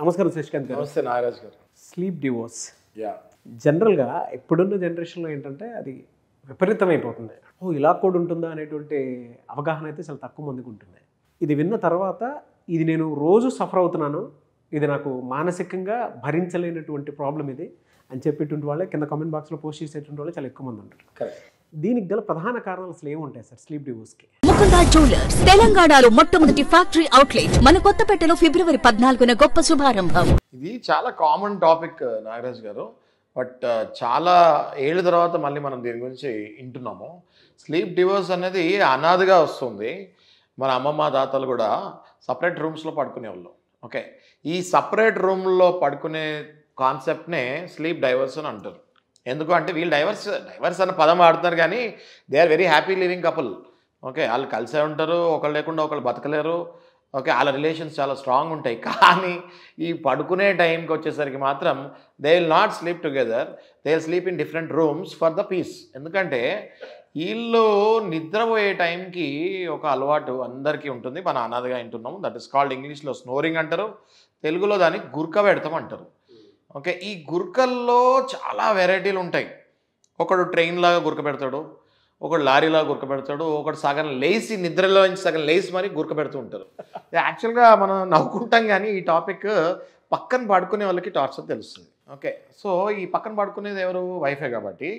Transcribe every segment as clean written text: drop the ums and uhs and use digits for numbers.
నమస్కారం శశికాంత్ గారు. నమస్తే నాగరాజ్ గారు. స్లీప్ డివోర్స్ యా జనరల్గా ఇప్పుడున్న జనరేషన్లో ఏంటంటే అది విపరీతమైపోతుంది. ఇలా కూడా ఉంటుందా అనేటువంటి అవగాహన అయితే చాలా తక్కువ మందికి ఉంటుంది. ఇది విన్న తర్వాత ఇది నేను రోజు సఫర్ అవుతున్నాను, ఇది నాకు మానసికంగా భరించలేనటువంటి ప్రాబ్లం ఇది అని చెప్పేటువంటి వాళ్ళే కింద కామెంట్ బాక్స్లో పోస్ట్ చేసేటువంటి వాళ్ళు చాలా ఎక్కువ మంది ఉంటారు. కరెక్ట్. దీనికి గల ప్రధాన కారణాలు అసలు ఏముంటాయి సార్ స్లీప్ డివోర్స్కి? ముకుందా జ్యువెలర్స్ తెలంగాణలో మొట్టమొదటి ఫ్యాక్టరీ అవుట్లెట్ మన కొత్తపేటలో ఫిబ్రవరి 14న గొప్ప శుభారంభం. ఇది చాలా కామన్ టాపిక్ నాగరాజ్ గారు, బట్ చాలా ఏళ్ళ తర్వాత మళ్ళీ మనం దీని గురించి వింటున్నాము. స్లీప్ డివోర్స్ అనేది అనాదిగా వస్తుంది. మన అమ్మమ్మ తాతలు కూడా సపరేట్ రూమ్స్లో పడుకునేవాళ్ళు. ఓకే, ఈ సపరేట్ రూమ్లో పడుకునే కాన్సెప్ట్నే స్లీప్ డైవర్స్ అని అంటారు. ఎందుకు అంటే వీళ్ళు డైవర్స్ అన్న పదం వాడుతున్నారు, కానీ they are very happy living couple. Okay, వాళ్ళు కలిసే ఉంటారు, ఒకళ్ళు లేకుండా ఒకళ్ళు బతకలేరు. ఓకే, వాళ్ళ రిలేషన్స్ చాలా స్ట్రాంగ్ ఉంటాయి. కానీ ఈ పడుకునే టైంకి వచ్చేసరికి మాత్రం they will not sleep together, they will sleep in different rooms for the peace. ఎందుకంటే వీళ్ళు నిద్రపోయే టైంకి ఒక అలవాటు అందరికీ ఉంటుంది, మన అనాథగా వింటున్నాము. దట్ ఈస్ కాల్డ్ ఇంగ్లీష్లో స్నోరింగ్ అంటారు, తెలుగులో దాన్ని గుర్క పెడతాం అంటారు. ఓకే, ఈ గుర్కల్లో చాలా వెరైటీలు ఉంటాయి. ఒకడు ట్రైన్ లాగా గుర్క పెడతాడు, ఒకడు లారీలాగా గుర్క పెడతాడు, ఒకడు సగం లేచి నిద్రలో నుంచి సగం లేచి మరి గుర్క పెడుతూ ఉంటారు. యాక్చువల్గా మనం నవ్వుకుంటాం, కానీ ఈ టాపిక్ పక్కన పడుకునే వాళ్ళకి టార్చర్ తెలుస్తుంది. ఓకే, సో ఈ పక్కన పడుకునేది ఎవరు? వైఫే. కాబట్టి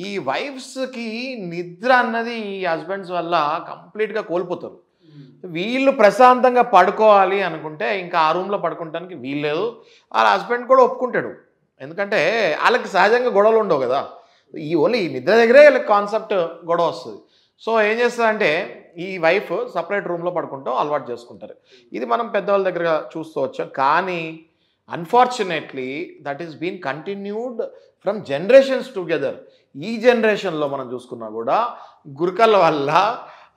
ఈ వైఫ్స్కి నిద్ర అన్నది ఈ హస్బెండ్స్ వల్ల కంప్లీట్గా కోల్పోతారు. వీళ్ళు ప్రశాంతంగా పడుకోవాలి అనుకుంటే ఇంకా ఆ రూమ్లో పడుకుంటానికి వీల్లేదు. వాళ్ళ హస్బెండ్ కూడా ఒప్పుకుంటాడు, ఎందుకంటే వాళ్ళకి సహజంగా గొడవలు ఉండవు కదా. ఓన్లీ ఈ నిద్ర దగ్గరే వీళ్ళకి కాన్సెప్ట్ గొడవ వస్తుంది. సో ఏం చేస్తారంటే ఈ వైఫ్ సపరేట్ రూమ్లో పడుకుంటాం అలవాటు చేసుకుంటారు. ఇది మనం పెద్దవాళ్ళ దగ్గర చూస్తూ వచ్చాం. కానీ unfortunately that is been continued from generations together. ఈ జనరేషన్లో మనం చూసుకున్నా కూడా గుర్కల వల్ల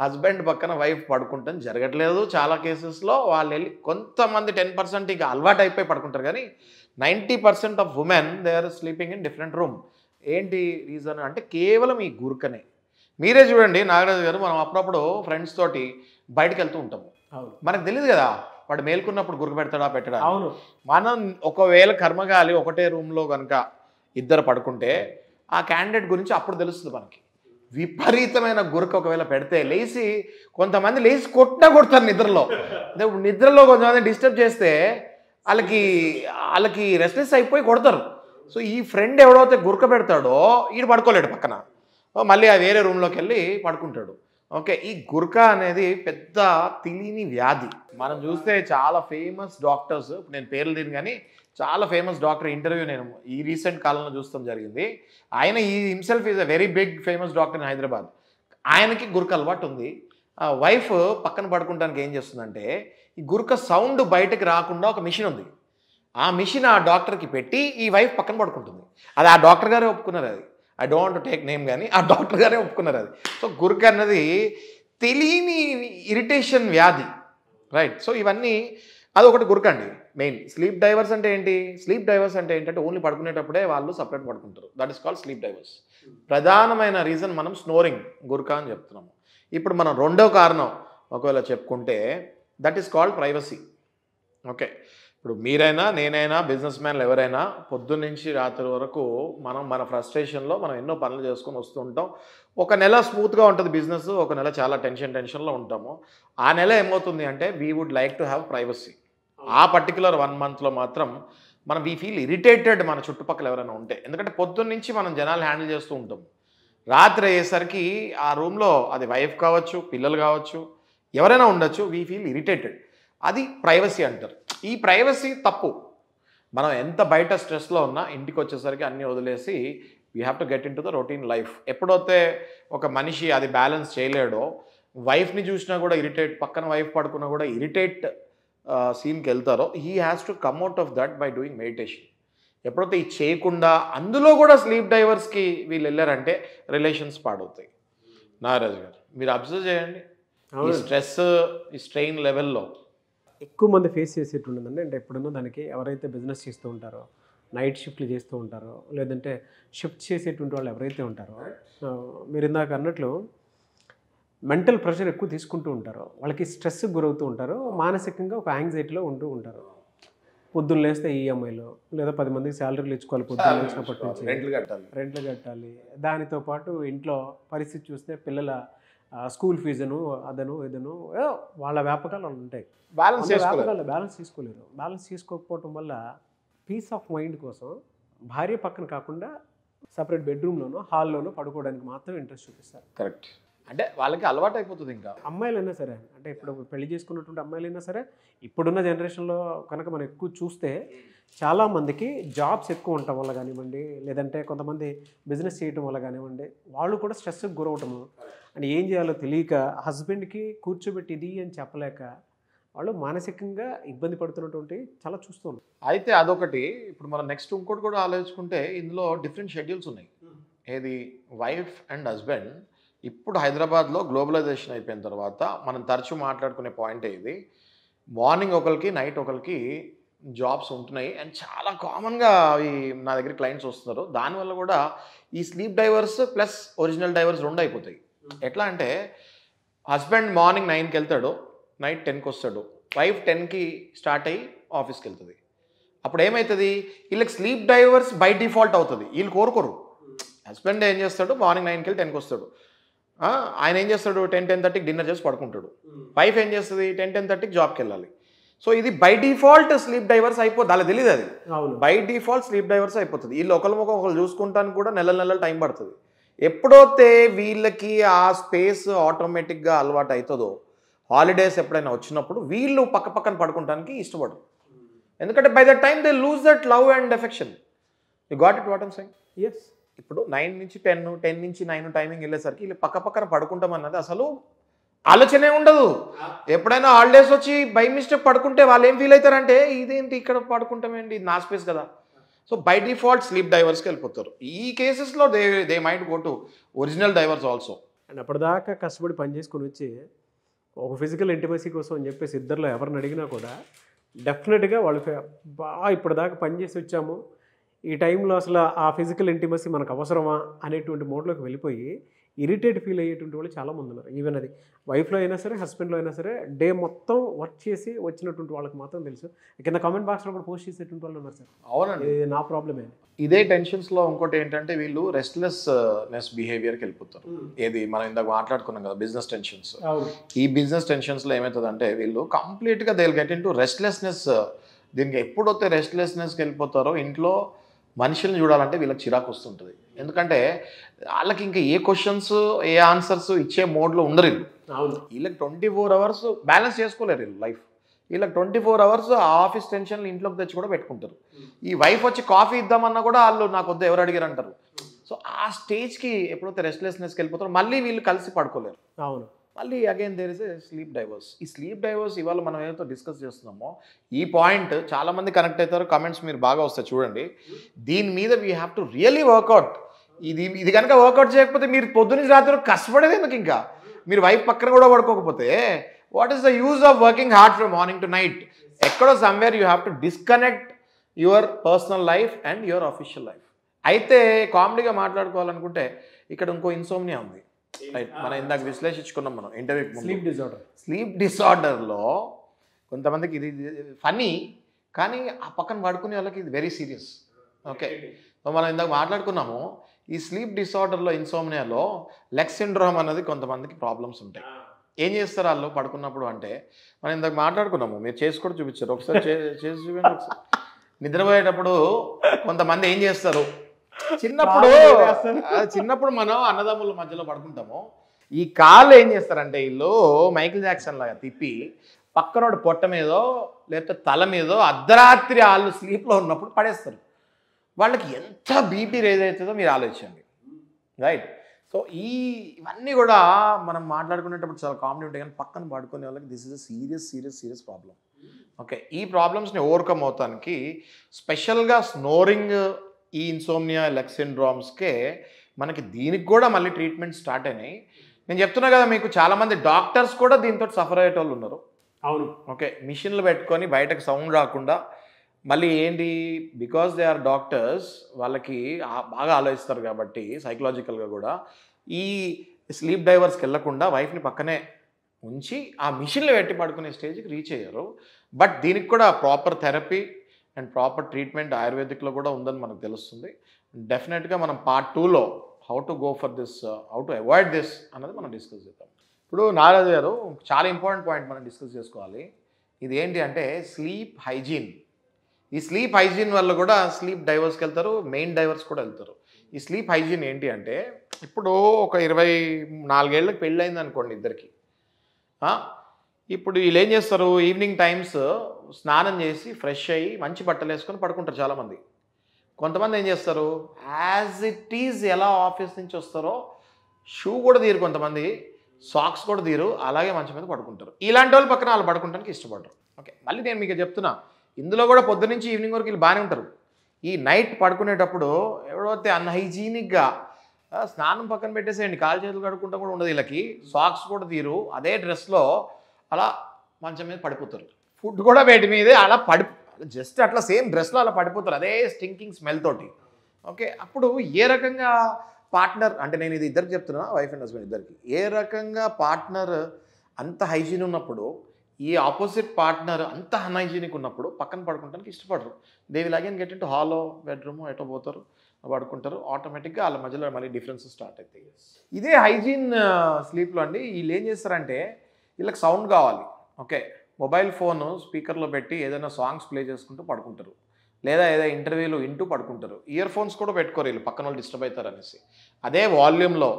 హస్బెండ్ పక్కన వైఫ్ పడుకుంటాం జరగట్లేదు. చాలా కేసెస్లో వాళ్ళు వెళ్ళి కొంతమంది 10% ఇక అలవాటు అయిపోయి పడుకుంటారు, కానీ 90% of women they are sleeping in different room. ఏంటి రీజన్ అంటే కేవలం ఈ గుర్కనే. మీరే చూడండి నాగరాజు గారు, మనం అప్పుడప్పుడు ఫ్రెండ్స్ తోటి బయటకు వెళ్తూ ఉంటాము, మనకు తెలియదు కదా వాడు మేల్కున్నప్పుడు గుర్క పెడతాడా పెట్టడా. అవును, మనం ఒకవేళ కర్మగాలి ఒకటే రూమ్లో కనుక ఇద్దరు పడుకుంటే ఆ క్యాండిడేట్ గురించి అప్పుడు తెలుస్తుంది మనకి. విపరీతమైన గురక ఒకవేళ పెడితే లేచి కొంతమంది లేచి కొడతారు నిద్రలో. నిద్రలో కొంతమంది డిస్టర్బ్ చేస్తే వాళ్ళకి రెస్ట్లెస్ అయిపోయి కొడతారు. సో ఈ ఫ్రెండ్ ఎవడైతే గురక పెడతాడో ఈడు పడుకోలేడు పక్కన, మళ్ళీ ఆ వేరే రూమ్లోకి వెళ్ళి పడుకుంటాడు. ఓకే, ఈ గురక అనేది పెద్ద తెలియని వ్యాధి. మనం చూస్తే చాలా ఫేమస్ డాక్టర్స్, నేను పేర్లు తిని కానీ చాలా ఫేమస్ డాక్టర్ ఇంటర్వ్యూ నేను ఈ రీసెంట్ కాలంలో చూస్తాం జరిగింది. ఆయన ఈ himself is a very big famous doctor in Hyderabad. ఆయనకి గురక అలవాటు ఉంది. ఆ వైఫ్ పక్కన పడుకుంటానికి ఏం చేస్తుందంటే ఈ గురక సౌండ్ బయటకు రాకుండా ఒక మిషన్ ఉంది, ఆ మిషన్ ఆ డాక్టర్కి పెట్టి ఈ వైఫ్ పక్కన పడుకుంటుంది. అది ఆ డాక్టర్ గారే ఒప్పుకున్నారు. అది I don't want to take name, కానీ ఆ డాక్టర్ గారే ఒప్పుకున్నారు అది. సో గురక అన్నది తెలియని ఇరిటేషన్ వ్యాధి, రైట్? సో ఇవన్నీ అదొకటి గురక అండి మెయిన్. స్లీప్ డైవర్స్ అంటే ఏంటి? స్లీప్ డైవర్స్ అంటే ఏంటంటే ఓన్లీ పడుకునేటప్పుడే వాళ్ళు సపరేట్ పడుకుంటారు. That is called sleep divorce. ప్రధానమైన రీజన్ మనం స్నోరింగ్, గురక అని చెప్తున్నాము. ఇప్పుడు మనం రెండో కారణం ఒకవేళ చెప్పుకుంటే that is called privacy. Okay, ఇప్పుడు మీరైనా నేనైనా బిజినెస్ మ్యాన్లు ఎవరైనా పొద్దున్న నుంచి రాత్రి వరకు మనం మన ఫ్రస్ట్రేషన్లో మనం ఎన్నో పనులు చేసుకొని వస్తూ ఉంటాం. ఒక నెల స్మూత్గా ఉంటుంది బిజినెస్, ఒక నెల చాలా టెన్షన్లో ఉంటాము. ఆ నెల ఏమవుతుంది అంటే we would like to have privacy. ఆ పర్టికులర్ 1 monthలో మాత్రం మనం వీ ఫీల్ ఇరిటేటెడ్ మన చుట్టుపక్కల ఎవరైనా ఉంటే. ఎందుకంటే పొద్దున్న నుంచి మనం జనాలు హ్యాండిల్ చేస్తూ ఉంటాం, రాత్రి అయ్యేసరికి ఆ రూమ్లో అది వైఫ్ కావచ్చు, పిల్లలు కావచ్చు, ఎవరైనా ఉండొచ్చు, వీ ఫీల్ ఇరిటేటెడ్. అది ప్రైవసీ అంటారు. ఈ ప్రైవసీ తప్పు. మనం ఎంత బయట స్ట్రెస్లో ఉన్నా ఇంటికి వచ్చేసరికి అన్నీ వదిలేసి we have to get in to the routine life. ఎప్పుడైతే ఒక మనిషి అది బ్యాలెన్స్ చేయలేడో, వైఫ్ని చూసినా కూడా ఇరిటేట్, పక్కన వైఫ్ పడుకున్నా కూడా ఇరిటేట్ సీన్కి వెళ్తారో, he has to come out of that by doing meditation. ఎప్పుడైతే ఇది చేయకుండా అందులో కూడా స్లీప్ డైవర్స్కి వీళ్ళు వెళ్ళారంటే రిలేషన్స్ పాడవుతాయి. నాగరాజు గారు మీరు అబ్జర్వ్ చేయండి, ఈ స్ట్రెస్, ఈ స్ట్రెయిన్ లెవెల్లో ఎక్కువ మంది ఫేస్ చేసేటుండదండి. అంటే ఎప్పుడున్నా దానికి ఎవరైతే బిజినెస్ చేస్తూ ఉంటారో, నైట్ షిఫ్ట్లు చేస్తూ ఉంటారో, లేదంటే షిఫ్ట్ చేసేటువంటి వాళ్ళు ఎవరైతే ఉంటారో, మీరు ఇందాక అన్నట్లు మెంటల్ ప్రెషర్ ఎక్కువ తీసుకుంటూ ఉంటారో, వాళ్ళకి స్ట్రెస్కి గురవుతూ ఉంటారో, మానసికంగా ఒక యాంగ్జైటీలో ఉంటూ ఉంటారు. పొద్దున్న లేస్తే ఈఎంఐలు లేదా 10 మందికి శాలరీలు ఇచ్చుకోవాలి పొద్దున్న లేచినప్పటి నుంచి, రెంట్లు కట్టాలి. దానితో పాటు ఇంట్లో పరిస్థితి చూస్తే పిల్లల స్కూల్ ఫీజును అదను ఇదను వాళ్ళ వ్యాపకాలు వాళ్ళు ఉంటాయి. బ్యాలెన్స్ తీసుకోలేరు. బ్యాలెన్స్ తీసుకోకపోవటం వల్ల పీస్ ఆఫ్ మైండ్ కోసం భార్య పక్కన కాకుండా సపరేట్ బెడ్రూమ్లోనో హాల్లోనో పడుకోవడానికి మాత్రం ఇంట్రెస్ట్ చూపిస్తారు. కరెక్ట్. అంటే వాళ్ళకి అలవాటు అయిపోతుంది. ఇంకా అమ్మాయిలైనా సరే, అంటే ఇప్పుడు పెళ్లి చేసుకున్నటువంటి అమ్మాయిలైనా సరే, ఇప్పుడున్న జనరేషన్లో కనుక మనం ఎక్కువ చూస్తే చాలామందికి జాబ్స్ ఎక్కువ ఉండటం వల్ల కానివ్వండి, లేదంటే కొంతమంది బిజినెస్ చేయటం వల్ల కానివ్వండి, వాళ్ళు కూడా స్ట్రెస్కి గురవటము, అంటే ఏం చేయాలో తెలియక హస్బెండ్కి కూర్చోబెట్టి ఇది అని చెప్పలేక వాళ్ళు మానసికంగా ఇబ్బంది పడుతున్నటువంటి చాలా చూస్తున్నాం. అయితే అదొకటి. ఇప్పుడు మనం నెక్స్ట్ ఇంకోటి కూడా ఆలోచించుకుంటే ఇందులో డిఫరెంట్ షెడ్యూల్స్ ఉన్నాయి. ఏది వైఫ్ అండ్ హస్బెండ్. ఇప్పుడు హైదరాబాద్లో గ్లోబలైజేషన్ అయిపోయిన తర్వాత మనం తరచూ మాట్లాడుకునే పాయింటే ఇది. మార్నింగ్ ఒకరికి, నైట్ ఒకరికి జాబ్స్ ఉంటున్నాయి అండ్ చాలా కామన్గా అవి నా దగ్గర క్లయింట్స్ వస్తున్నారు. దానివల్ల కూడా ఈ sleep divorce plus original divorce రెండు అయిపోతాయి. ఎట్లా అంటే హస్బెండ్ మార్నింగ్ 9కి వెళ్తాడు, నైట్ 10కి వస్తాడు. వైఫ్ 10కి స్టార్ట్ అయ్యి ఆఫీస్కి వెళ్తుంది. అప్పుడు ఏమవుతుంది, వీళ్ళకి స్లీప్ డైవర్స్ బై డిఫాల్ట్ అవుతుంది. వీళ్ళు కోరుకోరు. హస్బెండ్ ఏం చేస్తాడు, మార్నింగ్ 9కి వెళ్ళి 10కి వస్తాడు. ఆయన ఏం చేస్తాడు, 10-10:30కి డిన్నర్ చేసి పడుకుంటాడు. వైఫ్ ఏం చేస్తుంది, 10-10:30కి జాబ్కి వెళ్ళాలి. సో ఇది బై డిఫాల్ట్ స్లీప్ డైవర్స్ అయిపోతుంది. అలా తెలియదు, అది బై డిఫాల్ట్ స్లీప్ డైవర్స్ అయిపోతుంది. వీళ్ళు ఒకరు చూసుకుంటానికి కూడా నెలల టైం పడుతుంది. ఎప్పుడైతే వీళ్ళకి ఆ స్పేస్ ఆటోమేటిక్గా అలవాటు అవుతుందో, హాలిడేస్ ఎప్పుడైనా వచ్చినప్పుడు వీళ్ళు పక్కన పడుకోవడానికి ఇష్టపడరు. ఎందుకంటే by that time they lose that love and affection. You got it what I'm saying? Yes. ఇప్పుడు 9 నుంచి 10, 10 నుంచి 9 టైమింగ్ వెళ్ళేసరికి వీళ్ళు పక్కన పడుకుంటాం అన్నది అసలు ఆలోచనే ఉండదు. ఎప్పుడైనా హాలిడేస్ వచ్చి బై మిస్టేక్ పడుకుంటే వాళ్ళు ఏం ఫీల్ అవుతారంటే, ఇదేంటి ఇక్కడ పడుకుంటామేంటి, ఇది నా స్పేస్ కదా. సో బై డిఫాల్ట్ స్లీప్ డైవర్స్కి వెళ్ళిపోతారు. ఈ కేసెస్లో they might go to original divorce also. And అప్పటిదాకా కష్టపడి పని చేసుకొని వచ్చి ఒక ఫిజికల్ ఇంటిమసీ కోసం అని చెప్పేసి ఇద్దరిలో ఎవరిని అడిగినా కూడా డెఫినెట్గా వాళ్ళు ఇప్పటిదాకా పని చేసి వచ్చాము, ఈ టైంలో అసలు ఆ ఫిజికల్ ఇంటిమసీ మనకు అవసరమా అనేటువంటి మోడ్లోకి వెళ్ళిపోయి ఇరిటేట్ ఫీల్ అయ్యేటువంటి వాళ్ళు చాలామంది ఉన్నారు. ఈవెన్ అది వైఫ్లో అయినా సరే, హస్బెండ్లో అయినా సరే, డే మొత్తం వర్క్ చేసి వచ్చినటువంటి వాళ్ళకి మాత్రం తెలుసు. కింద కామెంట్ బాక్స్లో కూడా పోస్ట్ చేసేటువంటి వాళ్ళు ఉన్నారు సార్. అవునండి, ఇది నా ప్రాబ్లమే. ఇదే టెన్షన్స్లో ఇంకోటి ఏంటంటే వీళ్ళు రెస్ట్లెస్నెస్ బిహేవియర్కి వెళ్ళిపోతారు. ఏది మనం ఇందాక మాట్లాడుకున్నాం కదా, బిజినెస్ టెన్షన్స్. ఈ బిజినెస్ టెన్షన్స్లో ఏమవుతుందంటే వీళ్ళు కంప్లీట్గా they will get in to restlessness. దీనికి ఎప్పుడైతే రెస్ట్లెస్నెస్కి వెళ్ళిపోతారో ఇంట్లో మనుషుల్ని చూడాలంటే వీళ్ళకి చిరాకు వస్తుంటుంది. ఎందుకంటే వాళ్ళకి ఇంకా ఏ క్వశ్చన్స్ ఏ ఆన్సర్స్ ఇచ్చే మోడ్లో ఉండరు వీళ్ళు. వీళ్ళకి 24 hours బ్యాలెన్స్ చేసుకోలేరు వీళ్ళు లైఫ్. వీళ్ళకి 24 hours ఆఫీస్ టెన్షన్లు ఇంట్లోకి తెచ్చి కూడా పెట్టుకుంటారు. ఈ వైఫ్ వచ్చి కాఫీ ఇద్దామన్నా కూడా వాళ్ళు నాకు వద్దు ఎవరు అడిగారు అంటారు. సో ఆ స్టేజ్కి ఎప్పుడైతే రెస్ట్లెస్నెస్కి వెళ్ళిపోతారో మళ్ళీ వీళ్ళు కలిసి పడుకోలేరు. అవును. మళ్ళీ again there is a sleep divorce. ఈ స్లీప్ డైవర్స్ ఇవాళ మనం ఏదైతే డిస్కస్ చేస్తున్నామో ఈ పాయింట్ చాలామంది కనెక్ట్ అవుతారు. కమెంట్స్ మీరు బాగా వస్తాయి చూడండి. దీని మీద we have to really work out. ఇది కనుక వర్కౌట్ చేయకపోతే మీరు పొద్దున్న రాత్రి కష్టపడేది ఎందుకు? ఇంకా మీరు వైఫ్ పక్కన కూడా పడుకోకపోతే what is the use of working hard from morning to night? ఎక్కడో somewhere you have to disconnect your personal life and your official life. అయితే కామెడీగా మాట్లాడుకోవాలనుకుంటే ఇక్కడ ఇంకో ఇన్సోమ్నియా ఉంది. రైట్, మనం ఇందాక విశ్లేషించుకున్నాం మనం ఇంటర్వ్యూ. స్లీప్ డిసార్డర్లో కొంతమందికి ఇది ఫనీ, కానీ ఆ పక్కన పడుకునే వాళ్ళకి ఇది వెరీ సీరియస్. ఓకే, సో మనం ఇందాక మాట్లాడుకున్నాము ఈ స్లీప్ డిసార్డర్లో, ఇన్సోమ్నియాలో లెగ్ సిండ్రోమ్ అనేది కొంతమందికి ప్రాబ్లమ్స్ ఉంటాయి. ఏం చేస్తారు వాళ్ళు పడుకున్నప్పుడు అంటే, మనం ఇందాక మాట్లాడుకున్నాము, మీరు చేసి కూడా చూపించారు ఒకసారి, చేసి చూపించండి ఒకసారి. నిద్రపోయేటప్పుడు కొంతమంది ఏం చేస్తారు, చిన్నప్పుడు మనం అన్నదమ్ముల మధ్యలో పడుకుంటాము, ఈ కాళ్ళు ఏం చేస్తారంటే వీళ్ళు మైకిల్ జాక్సన్ లాగా తిప్పి పక్కనోడు పొట్ట మీదో లేకపోతే తల మీదో అర్ధరాత్రి వాళ్ళు స్లీప్లో ఉన్నప్పుడు పడేస్తారు. వాళ్ళకి ఎంత బీపీ రేజ్ అవుతుందో మీరు ఆలోచించండి. రైట్, సో ఇవన్నీ కూడా మనం మాట్లాడుకునేటప్పుడు చాలా కామెడీ ఉంటాయి, కానీ పక్కన పడుకునే వాళ్ళకి this is a serious problem. Okay, ఈ ప్రాబ్లమ్స్ని ఓవర్కమ్ అవటానికి స్పెషల్గా స్నోరింగ్, ఈ ఇన్సోమ్నియా, లెగ్ సిండ్రోమ్స్కే మనకి దీనికి కూడా మళ్ళీ ట్రీట్మెంట్ స్టార్ట్ అయినాయి. నేను చెప్తున్నా కదా మీకు, చాలామంది డాక్టర్స్ కూడా దీంతో సఫర్ అయ్యేటోళ్ళు ఉన్నారు. అవును. ఓకే, మిషన్లు పెట్టుకొని బయటకు సౌండ్ రాకుండా, మళ్ళీ ఏంటి, బికాస్ దే ఆర్ డాక్టర్స్, వాళ్ళకి బాగా ఆలోచిస్తారు కాబట్టి సైకలాజికల్గా కూడా ఈ స్లీప్ డైవర్స్కి వెళ్ళకుండా వైఫ్ని పక్కనే ఉంచి ఆ మిషన్లు పెట్టి పడుకునే స్టేజ్కి రీచ్ అయ్యారు. బట్ దీనికి కూడా proper therapy and proper treatment ఆయుర్వేదిక్లో కూడా ఉందని మనకు తెలుస్తుంది. డెఫినెట్గా మనం పార్ట్ 2లో how to go for this, how to avoid this అన్నది మనం డిస్కస్ చేద్దాం. ఇప్పుడు నారాజు గారు చాలా ఇంపార్టెంట్ పాయింట్ మనం డిస్కస్ చేసుకోవాలి. ఇది ఏంటి అంటే స్లీప్ హైజీన్. ఈ స్లీప్ హైజీన్ వల్ల కూడా స్లీప్ డైవర్స్కి వెళ్తారు, మెయిన్ డైవర్స్ కూడా వెళ్తారు. ఈ స్లీప్ హైజీన్ ఏంటి అంటే, ఇప్పుడు ఒక 24 ఏళ్ళకి పెళ్ళయింది అనుకోండి ఇద్దరికి. ఇప్పుడు వీళ్ళు ఏం చేస్తారు, ఈవినింగ్ టైమ్స్ స్నానం చేసి ఫ్రెష్ అయ్యి మంచి బట్టలు వేసుకొని పడుకుంటారు చాలామంది. కొంతమంది ఏం చేస్తారు, యాజ్ ఇట్ ఈజ్ ఎలా ఆఫీస్ నుంచి వస్తారో షూ కూడా తీరు, కొంతమంది సాక్స్ కూడా తీరు, అలాగే మంచం మీద పడుకుంటారు. ఇలాంటి వాళ్ళు పక్కన వాళ్ళు పడుకుంటానికి ఇష్టపడరు. ఓకే, మళ్ళీ నేను మీకు చెప్తున్నా, ఇందులో కూడా పొద్దు నుంచి ఈవినింగ్ వరకు వీళ్ళు బాగానే ఉంటారు. ఈ నైట్ పడుకునేటప్పుడు ఎవడైతే అన్హైజీనిక్గా స్నానం పక్కన పెట్టేసేయండి, కాలు చేతులు కడుక్కుంటా కూడా ఉండదు, వీళ్ళకి సాక్స్ కూడా తీరు, అదే డ్రెస్లో అలా మంచం మీద పడిపోతారు. ఫుడ్ కూడా వేటి మీదే అలా జస్ట్ అట్లా సేమ్ డ్రెస్లో అలా పడిపోతారు, అదే స్టింకింగ్ స్మెల్ తోటి. ఓకే, అప్పుడు ఏ రకంగా పార్ట్నర్, అంటే నేను ఇది ఇద్దరికి చెప్తున్నా, వైఫ్ అండ్ హస్బెండ్ ఇద్దరికి, ఏ రకంగా పార్ట్నర్ అంత హైజీన్ ఉన్నప్పుడు ఈ ఆపోజిట్ పార్ట్నర్ అంత అన్హైజీనిక్ ఉన్నప్పుడు పక్కన పడుకుంటానికి ఇష్టపడరు. They will again get into hollow bedroom ఎటో పోతారు, పడుకుంటారు. ఆటోమేటిక్గా వాళ్ళ మధ్యలో మళ్ళీ డిఫరెన్సెస్ స్టార్ట్ అవుతాయి. ఇదే హైజీన్ స్లీప్లో అండి వీళ్ళు ఏం చేస్తారంటే, వీళ్ళకి సౌండ్ కావాలి. ఓకే, మొబైల్ ఫోన్ స్పీకర్లో పెట్టి ఏదైనా సాంగ్స్ ప్లే చేసుకుంటూ పడుకుంటారు, లేదా ఏదైనా ఇంటర్వ్యూలు వింటూ పడుకుంటారు. ఇయర్ ఫోన్స్ కూడా పెట్టుకోరు వీళ్ళు, పక్కన వాళ్ళు డిస్టర్బ్ అవుతారు అనేసి. అదే వాల్యూమ్లో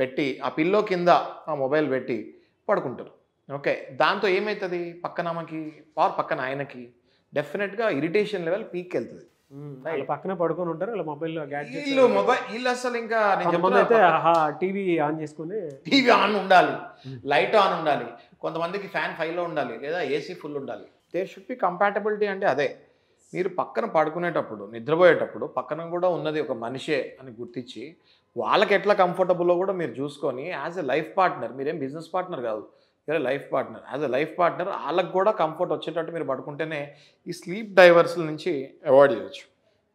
పెట్టి ఆ పిల్లో కింద ఆ మొబైల్ పెట్టి పడుకుంటారు. ఓకే, దాంతో ఏమవుతుంది, పక్కన ఆమెకి పక్కన ఆయనకి డెఫినెట్గా ఇరిటేషన్ లెవెల్ పీక్ వెళ్తుంది. పక్కన పడుకొని ఉంటారు, మొబైల్ వీళ్ళు అసలు ఇంకా అయితే టీవీ ఆన్ చేసుకుని, టీవీ ఆన్ ఉండాలి, లైట్ ఆన్ ఉండాలి, కొంతమందికి ఫ్యాన్ 5లో ఉండాలి, లేదా ఏసీ ఫుల్ ఉండాలి. There should be compatibility. అంటే అదే, మీరు పక్కన పడుకునేటప్పుడు నిద్రపోయేటప్పుడు పక్కన కూడా ఉన్నది ఒక మనిషే అని గుర్తించి వాళ్ళకి ఎట్లా కంఫర్టబుల్లో కూడా మీరు చూసుకొని, యాజ్ ఎ లైఫ్ పార్ట్నర్, మీరేం బిజినెస్ పార్ట్నర్ కాదు, మీరు life partner, as a life partner వాళ్ళకి కూడా కంఫర్ట్ వచ్చేటట్టు మీరు పడుకుంటేనే ఈ స్లీప్ డైవర్స్ నుంచి అవాయిడ్ చేయొచ్చు.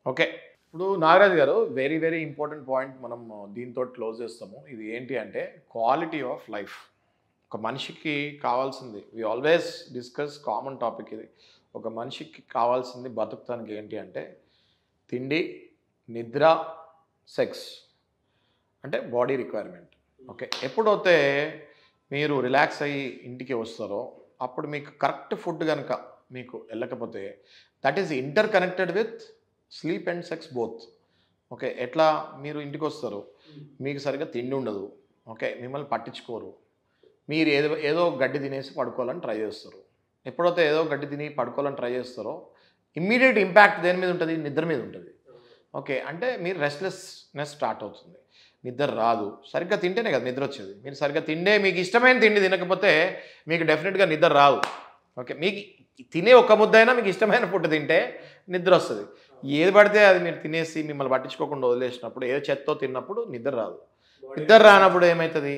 ఓకే, ఇప్పుడు నాగరాజు గారు వెరీ వెరీ ఇంపార్టెంట్ పాయింట్ మనం దీంతో క్లోజ్ చేస్తాము. ఇది ఏంటి అంటే క్వాలిటీ ఆఫ్ లైఫ్. ఒక మనిషికి కావాల్సింది, we always discuss common topic ఇది, ఒక మనిషికి కావాల్సింది బతుకుతానికి ఏంటి అంటే తిండి, నిద్ర, సెక్స్, అంటే బాడీ రిక్వైర్మెంట్. ఓకే, ఎప్పుడైతే మీరు రిలాక్స్ అయ్యి ఇంటికి వస్తారో అప్పుడు మీకు కరెక్ట్ ఫుడ్ కనుక మీకు వెళ్ళకపోతే that is inter connected with sleep and sex both. Okay, ఎట్లా మీరు ఇంటికి వస్తారు, మీకు సరిగ్గా తిండి ఉండదు, ఓకే, మిమ్మల్ని పట్టించుకోరు, మీరు ఏదో గడ్డి తినేసి పడుకోవాలని ట్రై చేస్తారు. ఎప్పుడైతే ఏదో గడ్డి తిని పడుకోవాలని ట్రై చేస్తారో ఇమ్మీడియట్ ఇంపాక్ట్ దేని మీద ఉంటుంది, నిద్ర మీద ఉంటుంది. ఓకే, అంటే మీరు రెస్ట్లెస్నెస్ స్టార్ట్ అవుతుంది, నిద్ర రాదు. సరిగ్గా తింటేనే కదా నిద్ర వచ్చేది. మీరు సరిగ్గా మీకు ఇష్టమైన తిండి తినకపోతే మీకు డెఫినెట్గా నిద్ర రాదు. ఓకే, మీకు తినే ఒక ముద్దైనా మీకు ఇష్టమైన ఫుడ్ తింటే నిద్ర వస్తుంది. ఏది పడితే అది మీరు తినేసి మిమ్మల్ని పట్టించుకోకుండా వదిలేసినప్పుడు, ఏదో చెత్తో తిన్నప్పుడు నిద్ర రాదు. నిద్ర రానప్పుడు ఏమవుతుంది,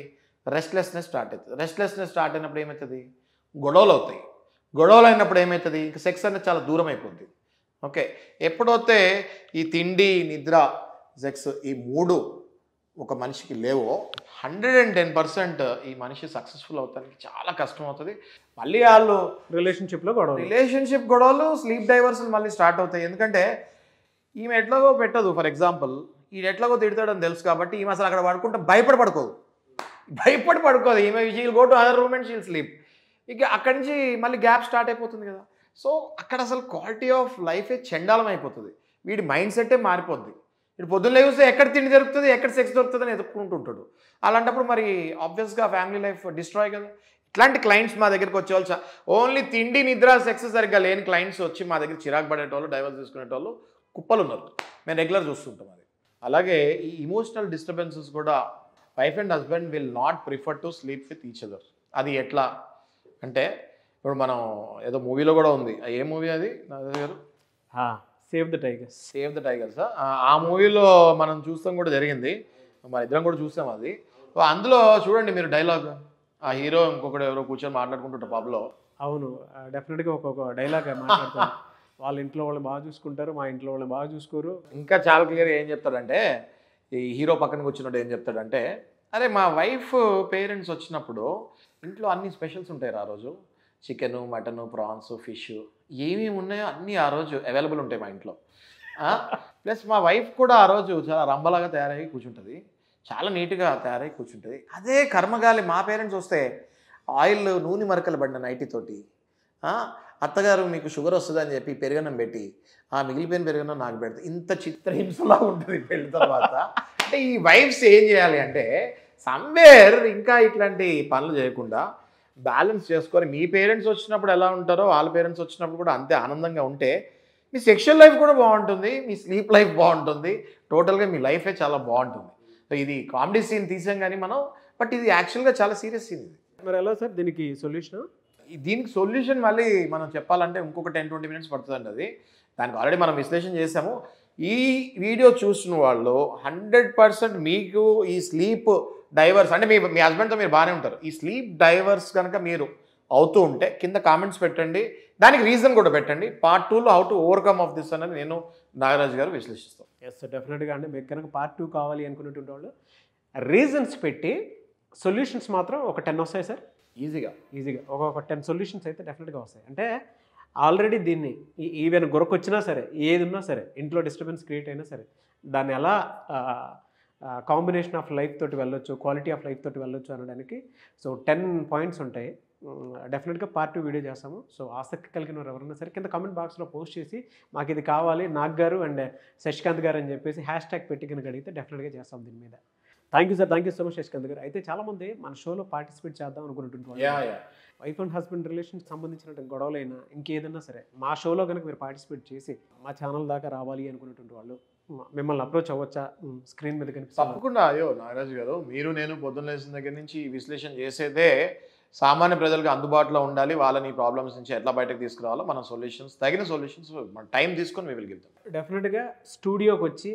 రెస్ట్లెస్నెస్ స్టార్ట్ అవుతుంది. రెస్ట్లెస్నెస్ స్టార్ట్ అయినప్పుడు ఏమవుతుంది, గొడవలు అవుతాయి. గొడవలు అయినప్పుడు ఏమవుతుంది, ఇంకా సెక్స్ అనేది చాలా దూరం అయిపోతుంది. ఓకే, ఎప్పుడైతే ఈ తిండి, నిద్ర, సెక్స్ ఈ మూడు ఒక మనిషికి లేవో 110% ఈ మనిషి సక్సెస్ఫుల్ అవుతానికి చాలా కష్టం అవుతుంది. మళ్ళీ వాళ్ళు రిలేషన్షిప్ గొడవలు, స్లీప్ డైవర్స్ మళ్ళీ స్టార్ట్ అవుతాయి. ఎందుకంటే ఈమె ఎట్లాగో పెట్టదు, ఫర్ ఎగ్జాంపుల్ ఈయన ఎట్లాగో తిడతాడని తెలుసు కాబట్టి ఈమె అసలు అక్కడ పడుకుంటే పడుకోదు. ఈమె she'll go to other room and she'll sleep. ఇక అక్కడి నుంచి మళ్ళీ గ్యాప్ స్టార్ట్ అయిపోతుంది కదా. సో అక్కడ అసలు క్వాలిటీ ఆఫ్ లైఫే చండాలం అయిపోతుంది. వీడి మైండ్ సెట్టే మారిపోద్ది. ఇప్పుడు పొద్దున్న లేస్తే ఎక్కడ తిండి దొరుకుతుంది, ఎక్కడ సెక్స్ దొరుకుతుంది అని ఎదుర్కొంటుంటాడు. అలాంటప్పుడు మరి ఆబ్వియస్గా ఫ్యామిలీ లైఫ్ డిస్ట్రాయ్ కదా. ఇట్లాంటి క్లయింట్స్ మా దగ్గరికి వచ్చేవాళ్ళు ఓన్లీ తిండి, నిద్ర, సెక్స్ సరిగ్గా లేని క్లయింట్స్ వచ్చి మా దగ్గర చిరాకు పడేటోళ్ళు, డైవర్స్ తీసుకునేటోళ్ళు కుప్పలు ఉన్నారు. మేము రెగ్యులర్ చూస్తుంటాం అది. అలాగే ఈ ఇమోషనల్ డిస్టర్బెన్సెస్ కూడా wife and husband will not prefer to sleep with each other. అది ఎట్లా అంటే, ఇప్పుడు మనం ఏదో మూవీలో కూడా ఉంది, ఏ మూవీ అది నాగరాజు గారు, సేవ్ ద టైగర్స్. ఆ మూవీలో మనం చూస్తాం కూడా జరిగింది, మన ఇద్దరం కూడా చూస్తాం అది. అందులో చూడండి మీరు డైలాగ్, ఆ హీరో ఇంకొకటి ఎవరో కూర్చొని మాట్లాడుకుంటుంటారు పబ్లో. అవును, డెఫినెట్గా ఒక్కొక్క డైలాగ్ మాట్లాడతారు. వాళ్ళ ఇంట్లో వాళ్ళు బాగా చూసుకుంటారు, మా ఇంట్లో వాళ్ళు బాగా చూసుకోరు. ఇంకా చాలా క్లియర్గా ఏం చెప్తాడంటే, ఈ హీరో పక్కనకి వచ్చినట్టు ఏం చెప్తాడంటే, అరే మా వైఫ్ పేరెంట్స్ వచ్చినప్పుడు ఇంట్లో అన్ని స్పెషల్స్ ఉంటాయి ఆ రోజు, చికెను, మటను, ప్రాన్స్, ఫిష్ ఏమేమి ఉన్నాయో అన్నీ ఆ రోజు అవైలబుల్ ఉంటాయి మా ఇంట్లో. ప్లస్ మా వైఫ్ కూడా ఆ రోజు చాలా రంబలాగా తయారయ్యి కూర్చుంటుంది, చాలా నీట్గా తయారయ్యి కూర్చుంటుంది. అదే కర్మగాలి మా పేరెంట్స్ వస్తే ఆయిల్ నూనె మరకలు పడిన నైటీతోటి అత్తగారు మీకు షుగర్ వస్తుందని చెప్పి పెరుగన్నం పెట్టి ఆ మిగిలిపోయిన పెరుగన్నం నాకు పెడితే ఇంత చిత్రహింసలా ఉంటుంది పెళ్లి తర్వాత. అంటే ఈ వైఫ్స్ ఏం చేయాలి అంటే సమ్వేర్ ఇంకా ఇట్లాంటి పనులు చేయకుండా బ్యాలెన్స్ చేసుకొని మీ పేరెంట్స్ వచ్చినప్పుడు ఎలా ఉంటారో వాళ్ళ పేరెంట్స్ వచ్చినప్పుడు కూడా అంతే ఆనందంగా ఉంటే మీ సెక్షువల్ లైఫ్ కూడా బాగుంటుంది, మీ స్లీప్ లైఫ్ బాగుంటుంది, టోటల్గా మీ లైఫే చాలా బాగుంటుంది. సో ఇది కామెడీ సీన్ తీసాం కానీ మనం, బట్ ఇది యాక్చువల్గా చాలా సీరియస్ సీన్ ఇది. మరి ఎలా సార్ దీనికి సొల్యూషన్? దీనికి సొల్యూషన్ మళ్ళీ మనం చెప్పాలంటే ఇంకొక 10-20 మినిట్స్ పడుతుందండి. అది దానికి ఆల్రెడీ మనం విశ్లేషణ చేసాము. ఈ వీడియో చూసిన వాళ్ళు 100% మీకు ఈ స్లీప్ డైవర్స్ అంటే మీ హస్బెండ్తో మీరు బాగానే ఉంటారు, ఈ స్లీప్ డైవర్స్ కనుక మీరు అవుతూ ఉంటే కింద కామెంట్స్ పెట్టండి, దానికి రీజన్ కూడా పెట్టండి. పార్ట్ 2లో how to overcome of this అనేది నేను నాగరాజు గారు విశ్లేషిస్తాం. ఎస్ డెఫినెట్గా అండి. మీకు కనుక పార్ట్ 2 కావాలి అనుకునేటువంటి వాళ్ళు రీజన్స్ పెట్టి సొల్యూషన్స్ మాత్రం ఒక 10 వస్తాయి సార్, ఈజీగా ఒక 10 సొల్యూషన్స్ అయితే డెఫినెట్గా వస్తాయి. అంటే ఆల్రెడీ దీన్ని ఈవెన్ గొరకొచ్చినా సరే, ఏది ఉన్నా సరే, ఇంట్లో డిస్టర్బెన్స్ క్రియేట్ అయినా సరే, దాన్ని ఎలా కాంబినేషన్ ఆఫ్ లైఫ్ తోటి వెళ్ళొచ్చు, క్వాలిటీ ఆఫ్ లైఫ్ తోటి వెళ్ళొచ్చు అనడానికి సో 10 పాయింట్స్ ఉంటాయి. డెఫినెట్గా పార్ట్ 2 వీడియో చేస్తాము. సో ఆసక్తి కలిగిన వారు ఎవరైనా సరే కింద కామెంట్ బాక్స్లో పోస్ట్ చేసి మాకు ఇది కావాలి నాగ్ గారు అండ్ శశికాంత్ గారు అని చెప్పేసి #ట్యాగ్ పెట్టి కనుక అడిగితే డెఫినెట్గా చేస్తాం దీని మీద. Thank you sir, thank you so much Sasikanth garu. అయితే చాలామంది మన షోలో పార్టిసిపేట్ చేద్దాం అనుకుంటుంటారు, వైఫ్ అండ్ హస్బెండ్ రిలేషన్కి సంబంధించిన గొడవలైనా ఇంకేదన్నా సరే మా షోలో కనుక మీరు పార్టిసిపేట్ చేసి మా ఛానల్ దాకా రావాలి అనుకునేటువంటి వాళ్ళు మిమ్మల్ని అప్రోచ్ అవ్వచ్చా? స్క్రీన్ మీద కనిపిస్తుంది. తప్పకుండా. అయ్యో నాగరాజు గారు, మీరు నేను పొద్దున్న లేచిన దగ్గర నుంచి ఈ విశ్లేషణ చేసేదే సామాన్య ప్రజలకు అందుబాటులో ఉండాలి, వాళ్ళని ఈ ప్రాబ్లమ్స్ నుంచి ఎట్లా బయటకు తీసుకురావాలో మనం తగిన సొల్యూషన్స్ మన టైం తీసుకొని మేము వెళ్తాం. డెఫినెట్గా స్టూడియోకి వచ్చి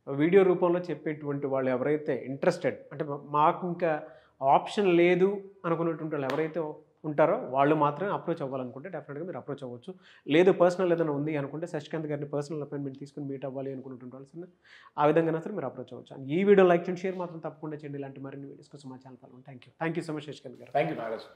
వీడియో రూపంలో చెప్పేటువంటి వాళ్ళు ఎవరైతే ఇంట్రెస్టెడ్, అంటే మాకు ఇంకా ఆప్షన్ లేదు అనుకునేటువంటి వాళ్ళు ఎవరైతే ఉంటారో వాళ్ళు మాత్రమే అప్రోచ్ అవ్వాలనుకుంటే డెఫినెట్గా మీరు అప్రోచ్ అవ్వచ్చు. లేదు పర్సనల్ ఏదైనా ఉంది అనుకుంటే శశికాంత్ గారిని పర్సనల్ అపాయింట్మెంట్ తీసుకుని మీట్ అవ్వాలి అనుకునేటువంటి వాళ్ళు ఆ విధంగా సరే మీరు అప్రోచ్ అవ్వచ్చు. ఈ వీడియో లైక్ చేయండి, షేర్ మాత్రం తప్పకుండా చేయండి. ఇలాంటి మరిన్ని వీడియోస్ కోసం మా channel follow. Thank you so much Sasikanth garu. Thank you Nagaraju.